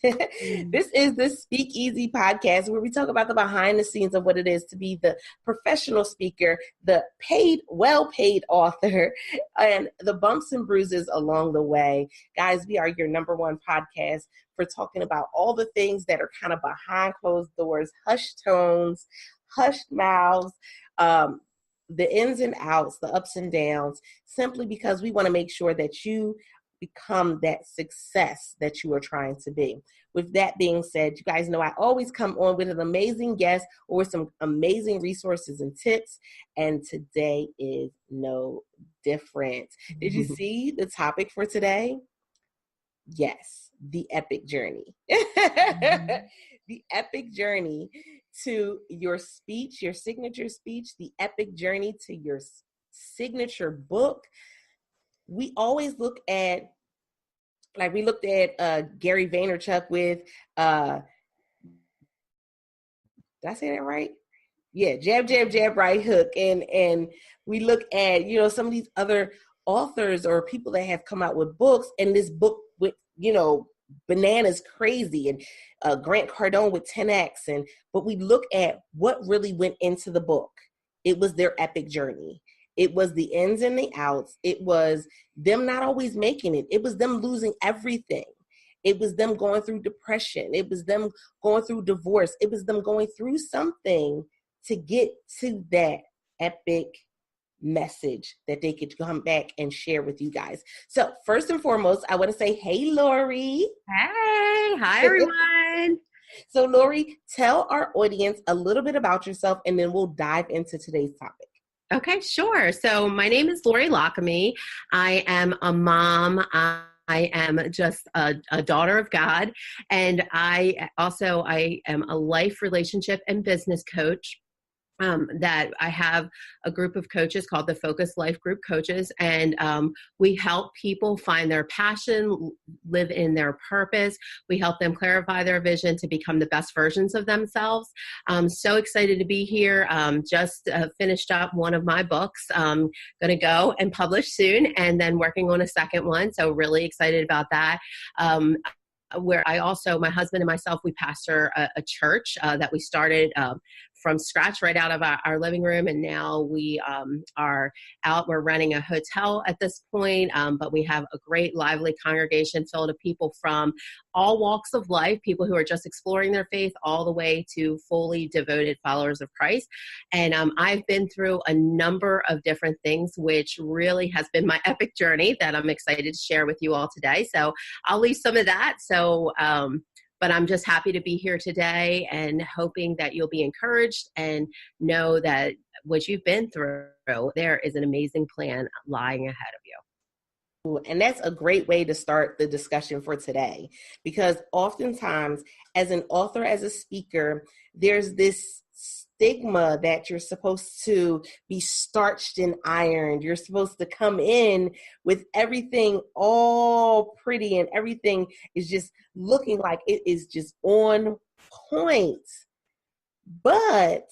This is the Speak Easy podcast where we talk about the behind the scenes of what it is to be the professional speaker, the well-paid author, and the bumps and bruises along the way. Guys, we are your number one podcast for talking about all the things that are kind of behind closed doors, hushed tones, hushed mouths, the ins and outs, the ups and downs, simply because we want to make sure that you become that success that you are trying to be. With that being said, you guys know I always come on with an amazing guest or some amazing resources and tips, and today is no different. Did you see the topic for today? Yes, the epic journey. The epic journey to your speech, your signature speech, the epic journey to your signature book. We always look at, like we looked at Gary Vaynerchuk with, did I say that right? Yeah, jab, jab, jab, right hook. And we look at, some of these other authors or people that have come out with books, and this book with, bananas crazy, and Grant Cardone with 10X. But we look at what really went into the book. It was their epic journey. It was the ins and the outs. It was them not always making it. It was them losing everything. It was them going through depression. It was them going through divorce. It was them going through something to get to that epic message that they could come back and share with you guys. So first and foremost, I want to say, hey, Lori. Hey, hi, everyone. So Lori, tell our audience a little bit about yourself, and then we'll dive into today's topic. Okay, sure. So my name is Lori Lockamy. I am a mom. I am just a daughter of God. And I am a life, relationship, and business coach. That I have a group of coaches called the Focus Life Group Coaches, and we help people find their passion, live in their purpose. We help them clarify their vision to become the best versions of themselves. I'm so excited to be here. Just finished up one of my books. Going to go and publish soon, and then working on a second one. So really excited about that. Where my husband and myself, we pastor a church that we started from scratch right out of our living room. And now we are out, we're renting a hotel at this point, but we have a great lively congregation filled of people from all walks of life, people who are just exploring their faith all the way to fully devoted followers of Christ. And I've been through a number of different things, which really has been my epic journey that I'm excited to share with you all today. So I'll leave some of that. But I'm just happy to be here today and hoping that you'll be encouraged and know that what you've been through, there is an amazing plan lying ahead of you. And that's a great way to start the discussion for today, because oftentimes as an author, as a speaker, there's this stigma that you're supposed to be starched and ironed. You're supposed to come in with everything all pretty and everything is just looking like it is just on point. But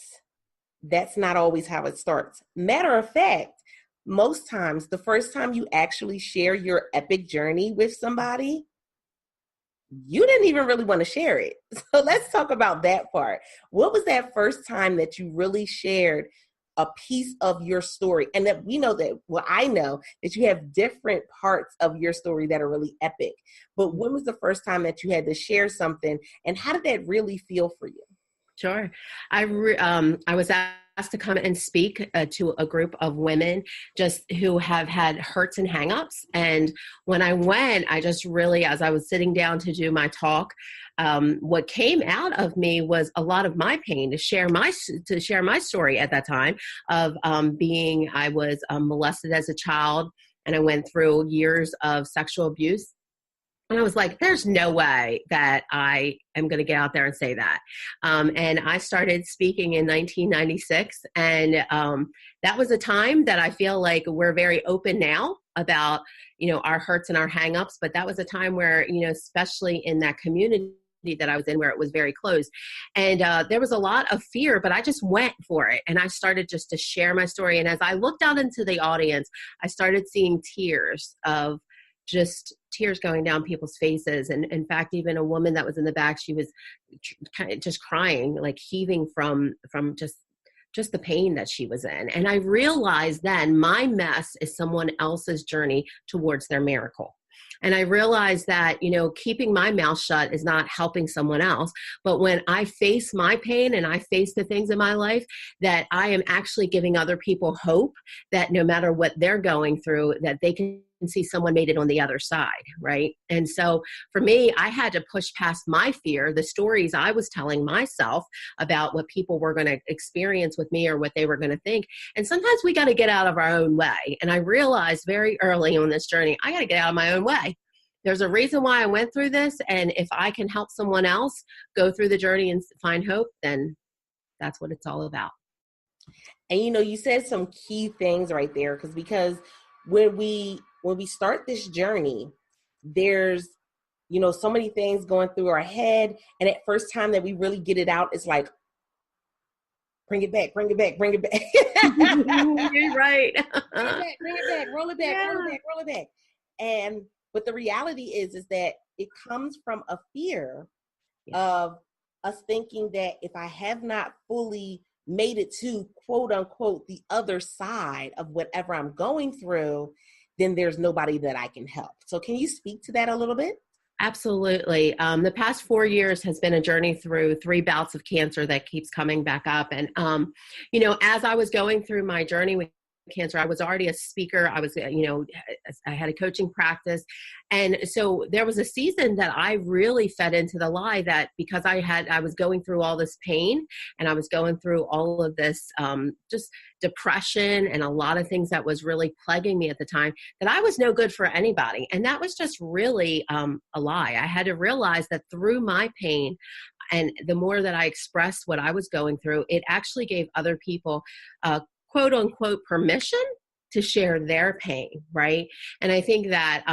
that's not always how it starts. Matter of fact, most times, the first time you actually share your epic journey with somebody, you didn't even really want to share it. So let's talk about that part. What was that first time that you really shared a piece of your story? And that we know that, well, I know that you have different parts of your story that are really epic. But when was the first time that you had to share something, and how did that really feel for you? Sure. I was asked to come and speak to a group of women just who have had hurts and hangups. And when I went, I just really, as I was sitting down to do my talk, what came out of me was a lot of my pain, to share my story at that time of I was molested as a child, and I went through years of sexual abuse. And I was like, there's no way that I am going to get out there and say that. And I started speaking in 1996. And that was a time that I feel like we're very open now about, our hurts and our hangups. But that was a time where, especially in that community that I was in, where it was very closed. And there was a lot of fear, but I just went for it. And I started just to share my story. And as I looked out into the audience, I started seeing tears of just tears going down people's faces. And in fact, even a woman that was in the back, she was kind of just crying, like heaving from just the pain that she was in. And I realized then my mess is someone else's journey towards their miracle. And I realized that, keeping my mouth shut is not helping someone else. But when I face my pain and I face the things in my life, that I am actually giving other people hope that no matter what they're going through, that they can see someone made it on the other side, right? And so for me, I had to push past my fear, the stories I was telling myself about what people were going to experience with me or what they were going to think. And sometimes we got to get out of our own way. And I realized very early on this journey, I got to get out of my own way. There's a reason why I went through this. And if I can help someone else go through the journey and find hope, then that's what it's all about. And, you said some key things right there, because when we start this journey, there's, so many things going through our head. And at first time that we really get it out, it's like, bring it back, bring it back, bring it back. You're right. bring it back, roll it back, Yeah. roll it back. But the reality is that it comes from a fear of us thinking that if I have not fully made it to quote unquote the other side of whatever I'm going through, then there's nobody that I can help. So can you speak to that a little bit? Absolutely. The past 4 years has been a journey through 3 bouts of cancer that keeps coming back up. And, as I was going through my journey with cancer, I was already a speaker. I was, I had a coaching practice. And so there was a season that I really fed into the lie that because I was going through all this pain and I was going through all of this, just depression and a lot of things that was really plaguing me at the time, that I was no good for anybody. And that was just really a lie. I had to realize that through my pain, and the more that I expressed what I was going through, it actually gave other people quote unquote permission to share their pain, right? And I think that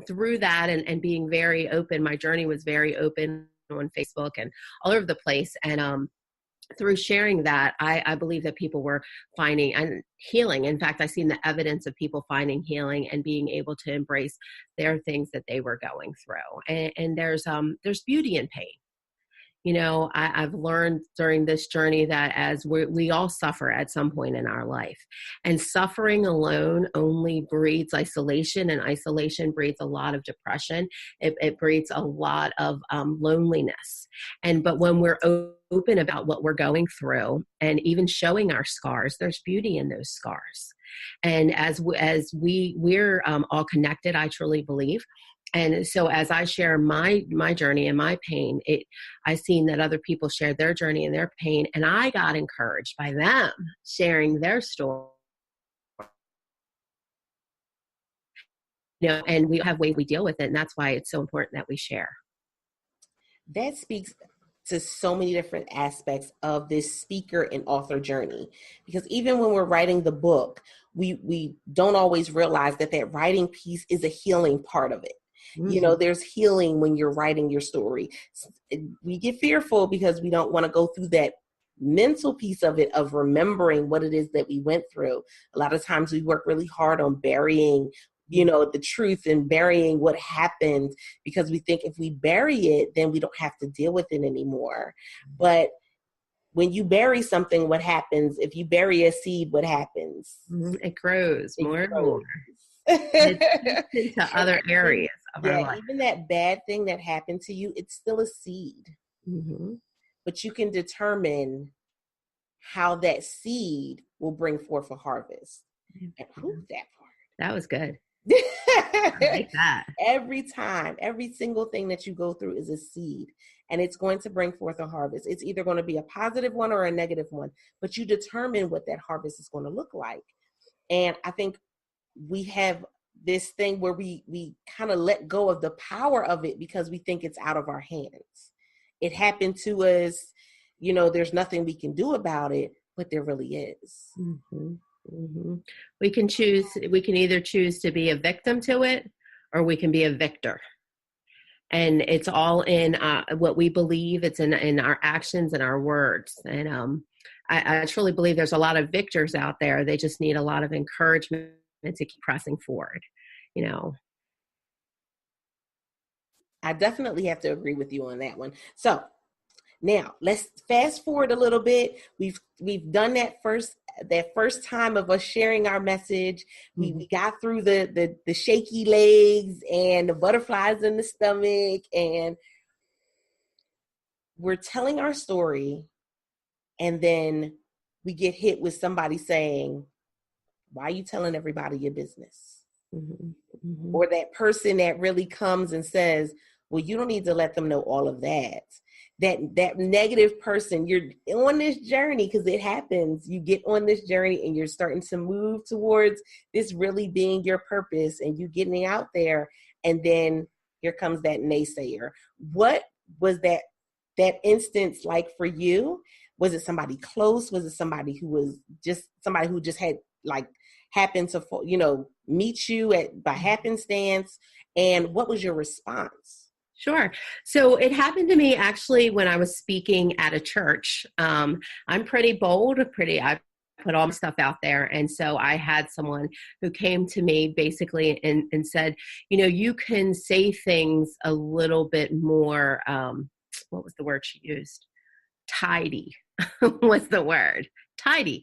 through that and being very open, my journey was very open on Facebook and all over the place. And through sharing that, I believe that people were finding and healing. In fact, I've seen the evidence of people finding healing and being able to embrace their things that they were going through. And there's beauty in pain. I've learned during this journey that as we all suffer at some point in our life, and suffering alone only breeds isolation, and isolation breeds a lot of depression. It breeds a lot of loneliness. But when we're open about what we're going through and even showing our scars, there's beauty in those scars. And as we're all connected, I truly believe. And so as I share my journey and my pain, I seen that other people shared their journey and their pain, and I got encouraged by them sharing their story. And we have ways we deal with it, and that's why it's so important that we share. That speaks to so many different aspects of this speaker and author journey, because even when we're writing the book, we don't always realize that writing piece is a healing part of it. Mm-hmm. There's healing when you're writing your story. We get fearful because we don't want to go through that mental piece of it, of remembering what it is that we went through. A lot of times we work really hard on burying, the truth and burying what happened, because we think if we bury it, then we don't have to deal with it anymore. But when you bury something, what happens? If you bury a seed, what happens? It grows more and more. It's into other areas of our life. Even that bad thing that happened to you, it's still a seed. Mm-hmm. But you can determine how that seed will bring forth a harvest. And prove that part. That was good. I like that. Every time, every single thing that you go through is a seed, and it's going to bring forth a harvest. It's either going to be a positive one or a negative one, but you determine what that harvest is going to look like. And I think we have this thing where we kind of let go of the power of it because we think it's out of our hands. It happened to us, there's nothing we can do about it, but there really is. Mm-hmm. Mm-hmm. We can either choose to be a victim to it, or we can be a victor. And it's all in what we believe. It's in our actions and our words. And I truly believe there's a lot of victors out there. They just need a lot of encouragement to keep pressing forward, I definitely have to agree with you on that one. So now let's fast forward a little bit. We've done that first time of us sharing our message. We got through the shaky legs and the butterflies in the stomach, and we're telling our story, and then we get hit with somebody saying, why are you telling everybody your business? Or that person that really comes and says, well, you don't need to let them know all of that. That negative person, you're on this journey, because it happens. You get on this journey and you're starting to move towards this really being your purpose, and you getting out there, and then here comes that naysayer. What was that instance like for you? Was it somebody close? Was it somebody who just had like happened to, meet you by happenstance? And what was your response? Sure. So it happened to me actually when I was speaking at a church. I'm pretty bold, I put all my stuff out there. And so I had someone who came to me basically and said, you can say things a little bit more, what was the word she used? Tidy was the word. Tidy.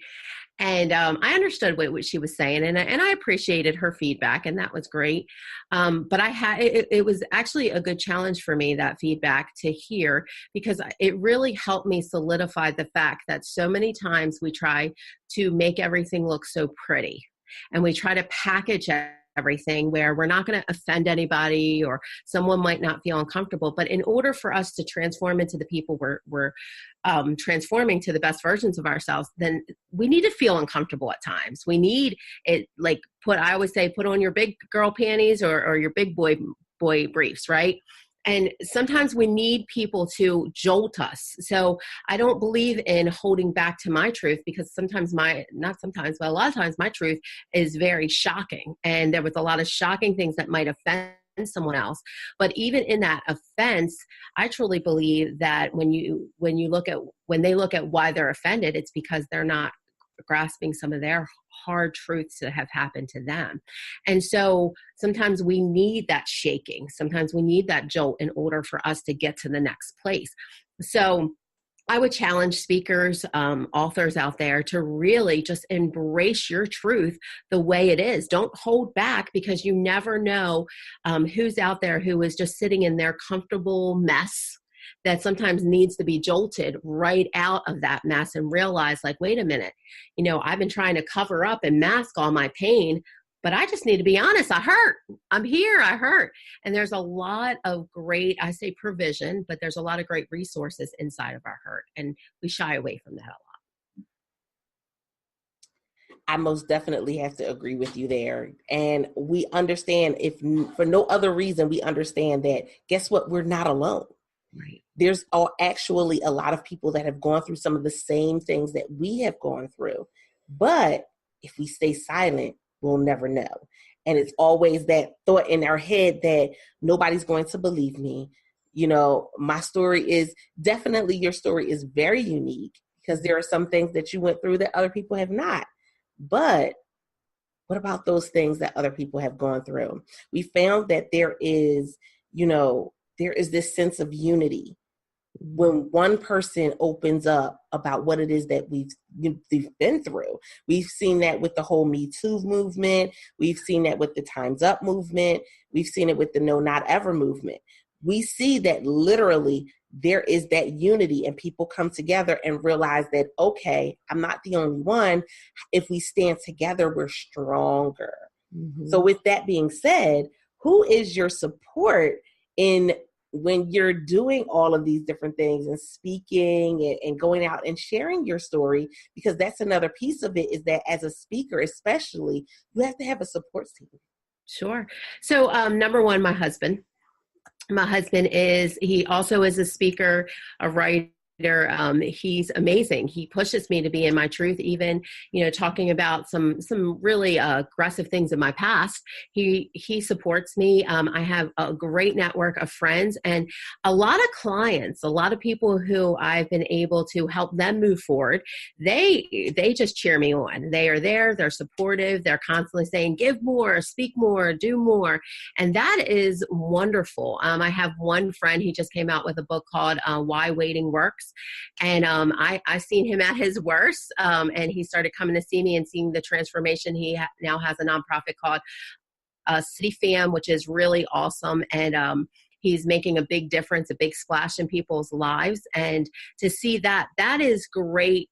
And I understood what she was saying, and I appreciated her feedback, and that was great. But it was actually a good challenge for me, that feedback, to hear, because it really helped me solidify the fact that so many times we try to make everything look so pretty, and we try to package everything where we're not going to offend anybody, or someone might not feel uncomfortable. But in order for us to transform into the people we're transforming to the best versions of ourselves, then we need to feel uncomfortable at times. We need it, like I always say, put on your big girl panties or your big boy briefs, right? And sometimes we need people to jolt us. So I don't believe in holding back to my truth, because a lot of times my truth is very shocking. And there was a lot of shocking things that might offend someone else. But even in that offense, I truly believe that when they look at why they're offended, it's because they're not grasping some of their hard truths that have happened to them. And so sometimes we need that shaking. Sometimes we need that jolt in order for us to get to the next place. So I would challenge speakers, authors out there, to really just embrace your truth the way it is. Don't hold back, because you never know who's out there who is just sitting in their comfortable mess that sometimes needs to be jolted right out of that mess and realize, like, wait a minute, I've been trying to cover up and mask all my pain, but I just need to be honest. I hurt. I'm here. I hurt. And there's a lot of great, I say provision, but there's a lot of great resources inside of our hurt. And we shy away from that a lot. I most definitely have to agree with you there. And we understand, if for no other reason, we understand that, guess what? We're not alone. Right. There's actually a lot of people that have gone through some of the same things that we have gone through. But if we stay silent, we'll never know. And it's always that thought in our head that nobody's going to believe me. My story is definitely, your story is very unique, because there are some things that you went through that other people have not. But what about those things that other people have gone through? We found that there is this sense of unity when one person opens up about what it is that we've been through. We've seen that with the whole Me Too movement. We've seen that with the Time's Up movement. We've seen it with the No Not Ever movement. We see that literally there is that unity, and people come together and realize that, okay, I'm not the only one. If we stand together, we're stronger. Mm-hmm. So with that being said, who is your support when you're doing all of these different things and speaking and going out and sharing your story? Because that's another piece of it, is that as a speaker, especially, you have to have a support team. Sure. So number one, my husband. He also is a speaker, a writer, He's amazing. He pushes me to be in my truth, even, talking about some really aggressive things in my past. He supports me. I have a great network of friends and a lot of clients, a lot of people who I've been able to help them move forward. They just cheer me on. They are there. They're supportive. They're constantly saying, give more, speak more, do more. And that is wonderful. I have one friend, he just came out with a book called Why Waiting Works. And I seen him at his worst, and he started coming to see me and seeing the transformation. He now has a nonprofit called City Fam, which is really awesome. And he's making a big difference, a big splash in people's lives. And to see that is great.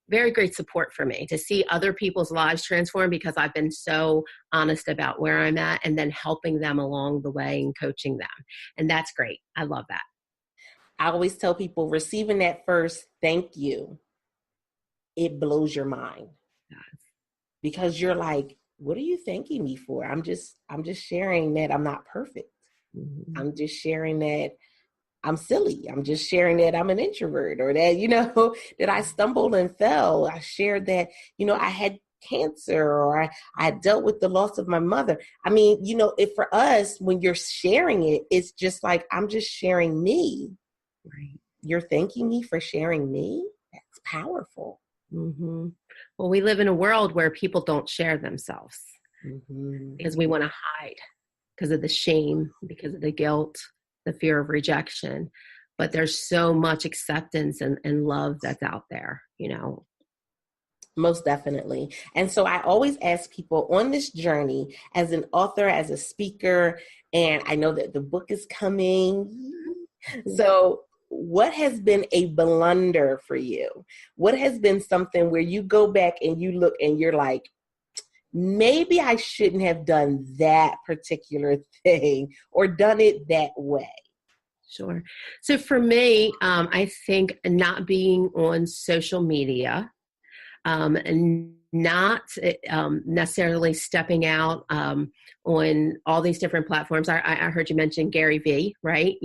Very great support for me to see other people's lives transform, because I've been so honest about where I'm at and then helping them along the way and coaching them. And that's great. I love that. I always tell people, receiving that first thank you, it blows your mind. Yes. Because you're like, what are you thanking me for? I'm just sharing that I'm not perfect. Mm-hmm. I'm just sharing that I'm silly. I'm just sharing that I'm an introvert, or that, that I stumbled and fell. I shared that, I had cancer, or I dealt with the loss of my mother. I mean, if for us, when you're sharing it, it's just like, I'm just sharing me. Right. You're thanking me for sharing me? That's powerful. Mm-hmm. Well, we live in a world where people don't share themselves because we want to hide, because of the shame, because of the guilt, the fear of rejection. But there's so much acceptance and love that's out there, Most definitely. And so I always ask people on this journey, as an author, as a speaker, and I know that the book is coming. So what has been a blunder for you? What has been something where you go back and you look and you're like, maybe I shouldn't have done that particular thing or done it that way? Sure. So for me, I think not being on social media, and not necessarily stepping out on all these different platforms. I heard you mention Gary Vee, right?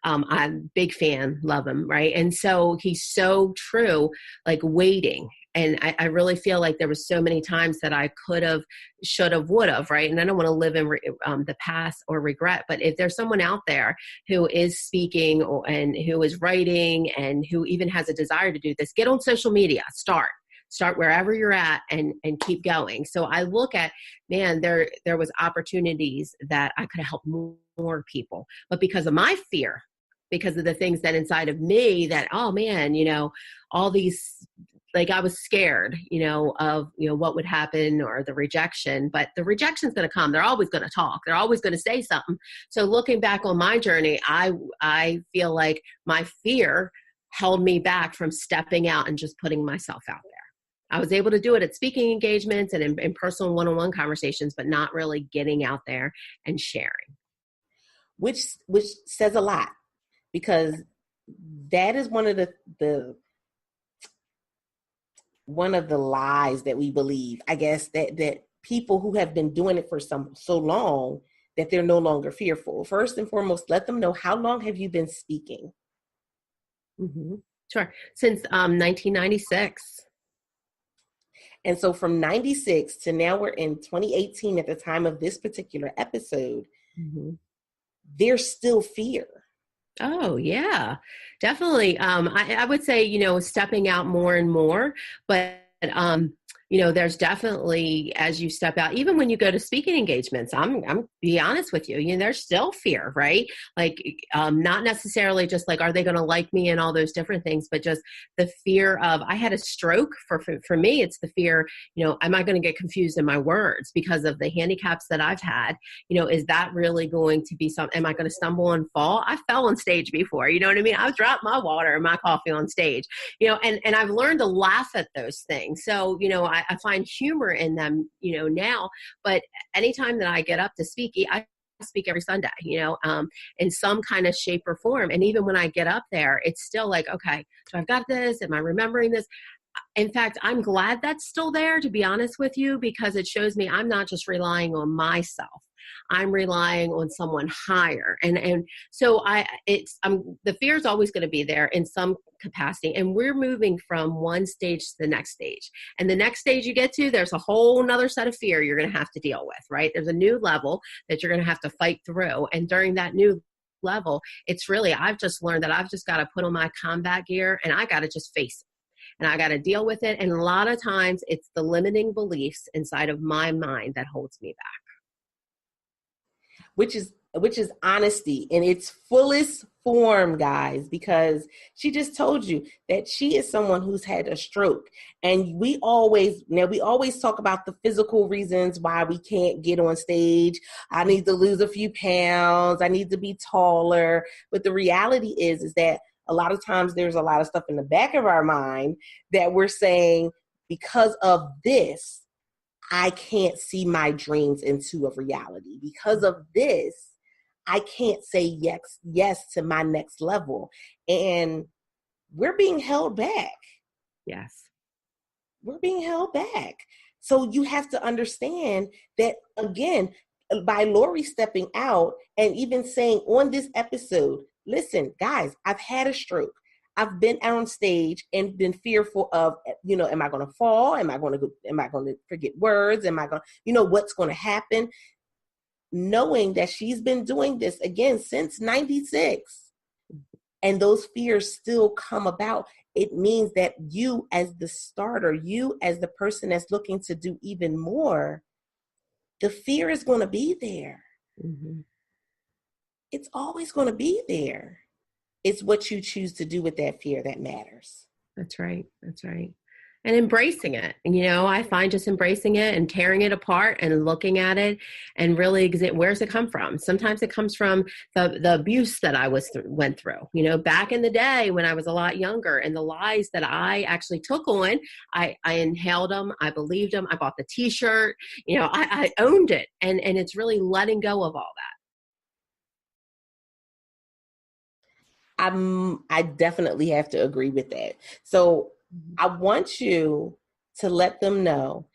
I'm a big fan, love him, right? And so he's so true, like waiting. And I really feel like there was so many times that I could have, should have, would have, right? And I don't want to live in the past or regret, but if there's someone out there who is speaking and who is writing and who even has a desire to do this, get on social media, start wherever you're at and keep going. So I look at, man, there was opportunities that I could have helped more people, but because of my fear, because of the things that inside of me that, oh man, all these, like I was scared, of, what would happen or the rejection, but the rejection's going to come. They're always going to talk. They're always going to say something. So looking back on my journey, I feel like my fear held me back from stepping out and just putting myself out there. I was able to do it at speaking engagements and in personal one-on-one conversations, but not really getting out there and sharing. Which says a lot, because that is one of the lies that we believe, I guess, that people who have been doing it for so long that they're no longer fearful. First and foremost, let them know, how long have you been speaking? Mm-hmm. Sure. Since 1996. And so from 96 to now we're in 2018 at the time of this particular episode, there's still fear. Oh, yeah, definitely. I would say, stepping out more and more, but there's definitely, as you step out, even when you go to speaking engagements, I'm be honest with you, there's still fear, right? Like, not necessarily just like, are they going to like me and all those different things, but just the fear of, I had a stroke. For me, it's the fear, am I going to get confused in my words because of the handicaps that I've had? Is that really going to be am I going to stumble and fall? I fell on stage before, you know what I mean? I've dropped my water and my coffee on stage, and I've learned to laugh at those things. So, I find humor in them, now, but anytime that I get up to speak, I speak every Sunday, in some kind of shape or form. And even when I get up there, it's still like, okay, so I've got this. Am I remembering this? In fact, I'm glad that's still there, to be honest with you, because it shows me I'm not just relying on myself. I'm relying on someone higher. And so the fear is always going to be there in some capacity. And we're moving from one stage to the next stage. And the next stage you get to, there's a whole nother set of fear you're going to have to deal with, right? There's a new level that you're going to have to fight through. And during that new level, it's really, I've just learned that I've just got to put on my combat gear and I got to just face it. And I got to deal with it. And a lot of times it's the limiting beliefs inside of my mind that holds me back. Which is honesty in its fullest form, guys, because she just told you that she is someone who's had a stroke. And we always talk about the physical reasons why we can't get on stage. I need to lose a few pounds. I need to be taller. But the reality is that a lot of times there's a lot of stuff in the back of our mind that we're saying, because of this, I can't see my dreams into a reality. Because of this, I can't say yes to my next level. And we're being held back. Yes. We're being held back. So you have to understand that, again, by Lori stepping out and even saying on this episode, listen, guys, I've had a stroke. I've been out on stage and been fearful of, am I going to fall? Am I going to forget words? Am I going to, what's going to happen? Knowing that she's been doing this again since 96 and those fears still come about, it means that you as the starter, you as the person that's looking to do even more, the fear is going to be there. Mm-hmm. It's always going to be there. It's what you choose to do with that fear that matters. That's right. That's right. And embracing it. I find just embracing it and tearing it apart and looking at it and really where's it come from? Sometimes it comes from the abuse that I went through, back in the day when I was a lot younger, and the lies that I actually took on, I inhaled them. I believed them. I bought the t-shirt, I owned it. And it's really letting go of all that. I definitely have to agree with that. So I want you to let them know,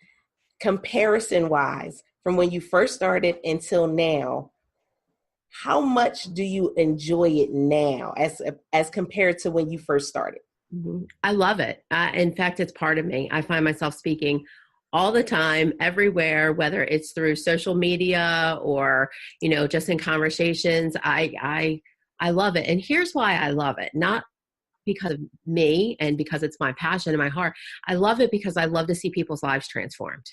comparison-wise, from when you first started until now, how much do you enjoy it now as compared to when you first started? Mm-hmm. I love it. In fact, it's part of me. I find myself speaking all the time, everywhere, whether it's through social media or, just in conversations. I love it. And here's why I love it. Not because of me and because it's my passion and my heart. I love it because I love to see people's lives transformed.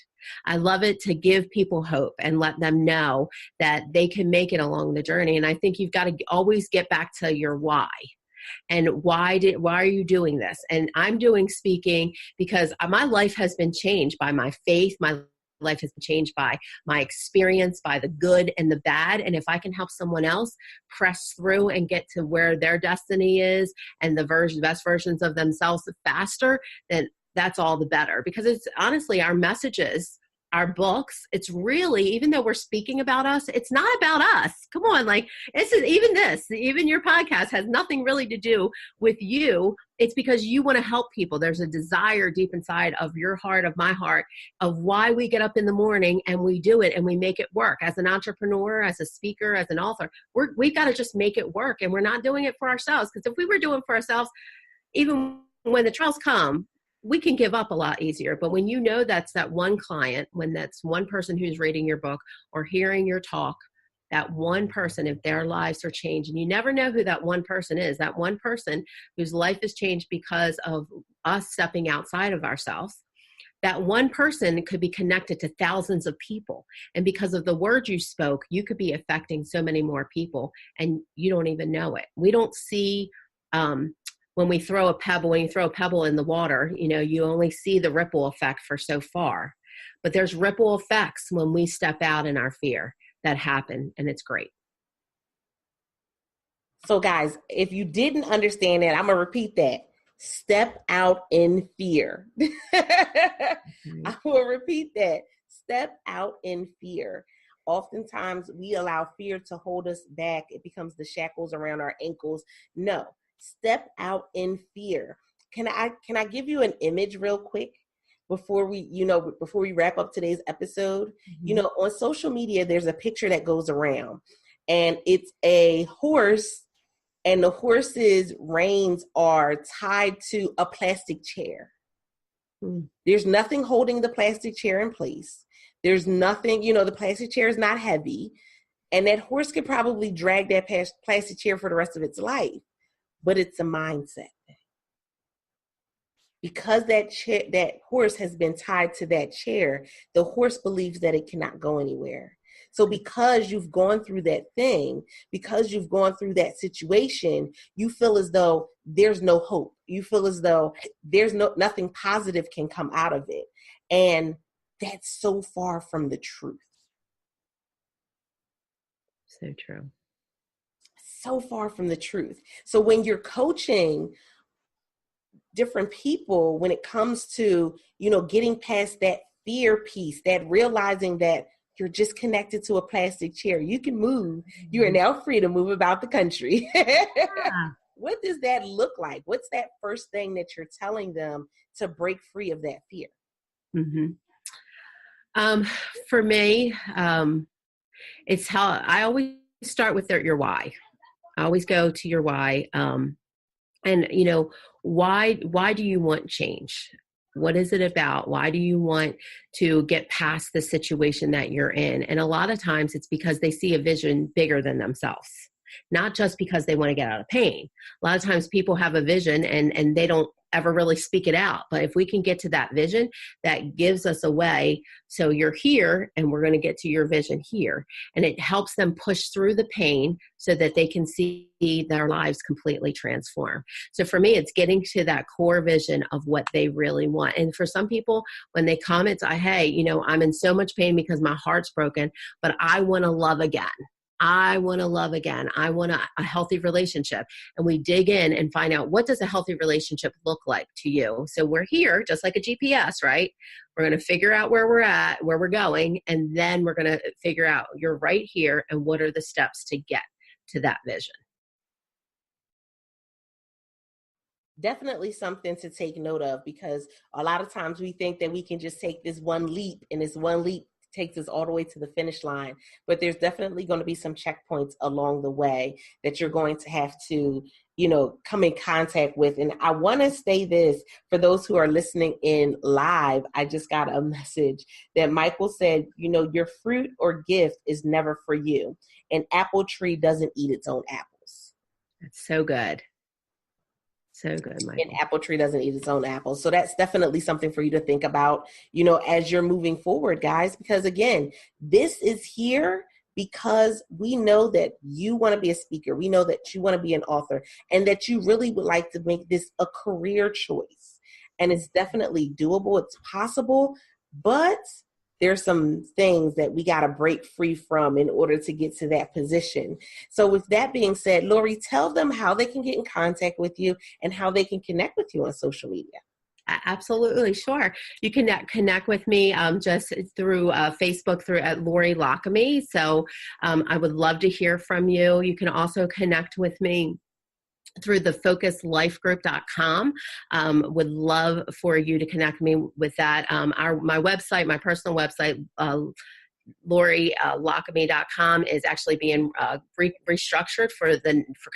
I love it to give people hope and let them know that they can make it along the journey. And I think you've got to always get back to your why. And why are you doing this? And I'm doing speaking because my life has been changed by my faith. My life has been changed by my experience, by the good and the bad. And if I can help someone else press through and get to where their destiny is and the best versions of themselves faster, then that's all the better. Because it's honestly our messages, our books, it's really, even though we're speaking about us, it's not about us. Come on, even your podcast has nothing really to do with you. It's because you want to help people. There's a desire deep inside of your heart, of my heart, of why we get up in the morning and we do it and we make it work. As an entrepreneur, as a speaker, as an author, we've got to just make it work. And we're not doing it for ourselves. Because if we were doing it for ourselves, even when the trials come, we can give up a lot easier. But when that's that one client, when that's one person who's reading your book or hearing your talk, that one person, if their lives are changed, and you never know who that one person is, that one person whose life is changed because of us stepping outside of ourselves, that one person could be connected to thousands of people. And because of the words you spoke, you could be affecting so many more people and you don't even know it. We don't see, when you throw a pebble in the water, you only see the ripple effect for so far. But there's ripple effects when we step out in our fear that happen, and it's great. So guys, if you didn't understand that, I'm going to repeat that. Step out in fear. I will repeat that. Step out in fear. Oftentimes we allow fear to hold us back. It becomes the shackles around our ankles. No. Step out in fear. Can I give you an image real quick before we wrap up today's episode, on social media, there's a picture that goes around, and it's a horse, and the horse's reins are tied to a plastic chair. There's nothing holding the plastic chair in place. There's nothing, the plastic chair is not heavy, and that horse could probably drag that plastic chair for the rest of its life, but it's a mindset. Because that horse has been tied to that chair, the horse believes that it cannot go anywhere. So because you've gone through that thing, because you've gone through that situation, you feel as though there's no hope. You feel as though there's nothing positive can come out of it. And that's so far from the truth. So true. So far from the truth. So when you're coaching different people, when it comes to, getting past that fear piece, that realizing that you're just connected to a plastic chair, you can move. You are now free to move about the country. What does that look like? What's that first thing that you're telling them to break free of that fear? For me, it's how I always start with your why. I always go to your why. And why do you want change? What is it about? Why do you want to get past the situation that you're in? And a lot of times it's because they see a vision bigger than themselves, not just because they want to get out of pain. A lot of times people have a vision and they don't ever really speak it out. But if we can get to that vision, that gives us a way. So you're here and we're going to get to your vision here. And it helps them push through the pain so that they can see their lives completely transform. So for me, it's getting to that core vision of what they really want. And for some people, when they come, it's, hey, I'm in so much pain because my heart's broken, but I want to love again. I want to love again. I want a healthy relationship. And we dig in and find out, what does a healthy relationship look like to you? So we're here just like a GPS, right? We're going to figure out where we're at, where we're going, and then we're going to figure out you're right here and what are the steps to get to that vision. Definitely something to take note of, because a lot of times we think that we can just take this one leap, and this one leap takes us all the way to the finish line. But there's definitely going to be some checkpoints along the way that you're going to have to, come in contact with. And I want to say this for those who are listening in live. I just got a message that Michael said, your fruit or gift is never for you. An apple tree doesn't eat its own apples. That's so good. So good, Michael. An apple tree doesn't eat its own apples. So that's definitely something for you to think about, as you're moving forward, guys, because again, this is here because we know that you want to be a speaker. We know that you want to be an author, and that you really would like to make this a career choice. And it's definitely doable. It's possible, but there's some things that we got to break free from in order to get to that position. So with that being said, Lori, tell them how they can get in contact with you and how they can connect with you on social media. Absolutely, sure. You can connect with me just through Facebook at Lori Lockamy. So I would love to hear from you. You can also connect with me through the focuslifegroup.com. Would love for you to connect me with that. My website, my personal website, LoriLockamy.com is actually being restructured for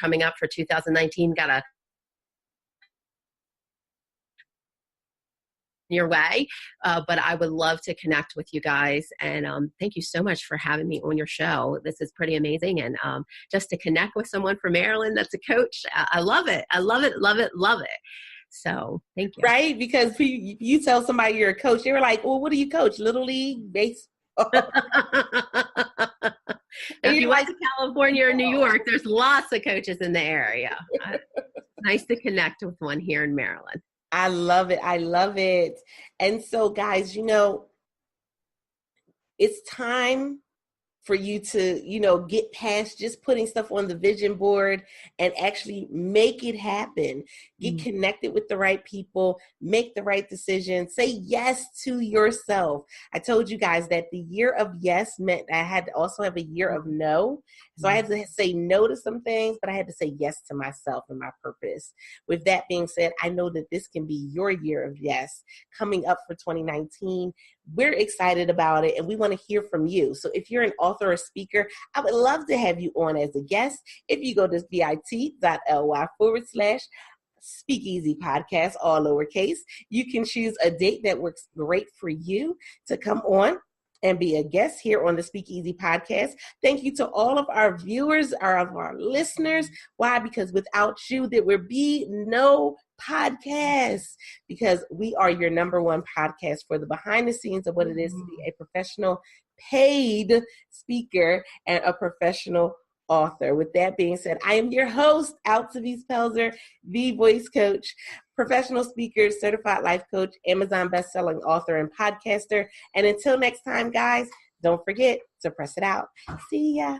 coming up for 2019. Got a your way, but I would love to connect with you guys, and thank you so much for having me on your show. This is pretty amazing, and just to connect with someone from Maryland that's a coach, I love it. I love it, love it, love it. So thank you. Right, because you tell somebody you're a coach, they were like, well, what do you coach? Little League, baseball? If you went to California or New York, there's lots of coaches in the area. Nice to connect with one here in Maryland. I love it. I love it. And so, guys, it's time for you to, get past just putting stuff on the vision board and actually make it happen. Get connected with the right people, make the right decisions, say yes to yourself. I told you guys that the year of yes meant I had to also have a year of no. So I had to say no to some things, but I had to say yes to myself and my purpose. With that being said, I know that this can be your year of yes coming up for 2019. We're excited about it and we want to hear from you. So if you're an author or speaker, I would love to have you on as a guest. If you go to bit.ly/Speakeasy Podcast, all lowercase, you can choose a date that works great for you to come on and be a guest here on the Speakeasy Podcast. Thank you to all of our viewers, our listeners. Why? Because without you, there would be no podcast, because we are your number one podcast for the behind the scenes of what it is to be a professional paid speaker and a professional author. With that being said, I am your host, Altavis Pelzer, the voice coach, professional speaker, certified life coach, Amazon bestselling author, and podcaster. And until next time, guys, don't forget to press it out. See ya.